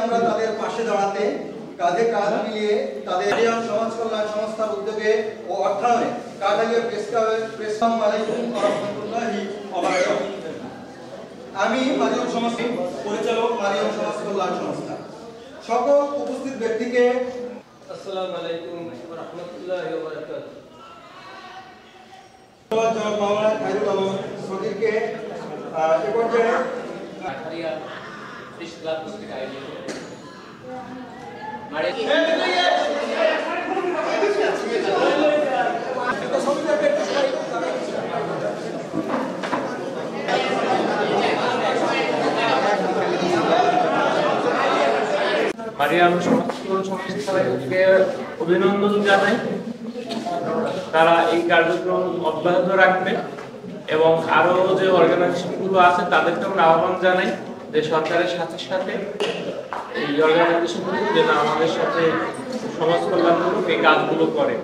আমরা তাদের পাশে দাঁড়াতে কাঁধে কাঁধ মিলিয়ে তাদের সমাজ কল্যাণ সংস্থার উদ্যোগে ও অর্থায়নে কাঠালিয়া প্রেস ক্লাব আলাইকুম ওয়া রাহমাতুল্লাহি ওয়া বারাকাতুহু। আমি মারিয়ম সমাজ পরিচালক, মারিয়ম সমাজ কল্যাণ সংস্থা। সকল উপস্থিত ব্যক্তিকে আসসালামু আলাইকুম ওয়া রাহমাতুল্লাহি ওয়া বারাকাতুহু। জনাব মাওলানা খায়রুল আলম সদীরকে এ পর্যায়ে কাঠালিয়া প্রেস ক্লাব কর্তৃক আয়োজিত মারিয়াম সংস্থাকে অভিনন্দন জানাই। তারা এই কার্যক্রম অব্যাহত রাখবে এবং আরো যে অর্গানাইজেশনগুলো আছে তাদেরকে আমরা আহ্বান জানাই যে সরকারের সাথে সাথে এই অর্গানাইজেশনগুলো যেন আমাদের সাথে সমাজ কল্যাণমূলক এই কাজগুলো করে।